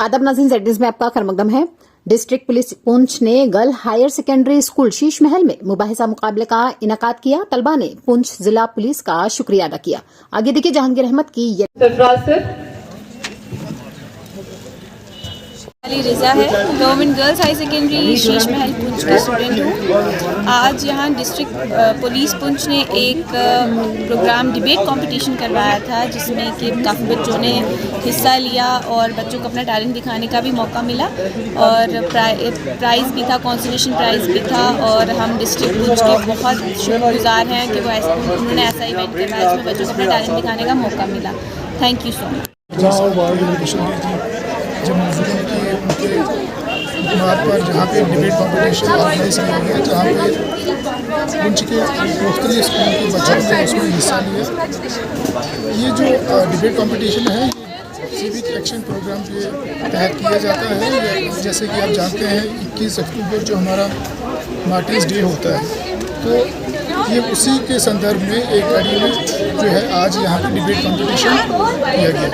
आदाब नाज़रीन, ZDNews में आपका खैरमकदम है। डिस्ट्रिक्ट पुलिस पुंछ ने girl higher secondary school Sheesh Mahal में मुबाहिसा मुकाबले का इनेकाद किया। तलबा ने पुंछ जिला पुलिस का शुक्रिया अदा किया। आगे देखिए जहांगीर अहमद की रिजा है, government girls high secondary Sheesh Mahal Poonch की स्टूडेंट हूँ। आज यहाँ डिस्ट्रिक्ट पुलिस पुंछ ने एक प्रोग्राम डिबेट कंपटीशन करवाया था, जिसमें कि काफ़ी बच्चों ने हिस्सा लिया और बच्चों को अपना टैलेंट दिखाने का भी मौका मिला और प्राइज़ भी था, कंसोलेशन प्राइज़ भी था। और हम डिस्ट्रिक्ट पुंछ के बहुत शुक्रगुजार हैं कि उन्होंने ऐसा इवेंट करवाया जिसमें बच्चों को अपना टैलेंट दिखाने का मौका मिला। Thank you so much. जब मौजूद की उनके बात पर जहाँ पे डिबेट कॉम्पिटिशन ऑर्गेनाइज किया गया, जहाँ पे पुंछ के मुख्तलिफ स्कूल के बच्चों ने उसमें हिस्सा लिया। ये जो डिबेट कॉम्पिटिशन है, ये सिविक एक्शन प्रोग्राम के तहत किया जाता है। जैसे कि आप जानते हैं 21 अक्टूबर जो हमारा मार्टिस डे होता है, तो ये उसी के संदर्भ में एक कड़ी में जो है आज यहाँ पे डिबेट कॉम्पिटिशन किया गया।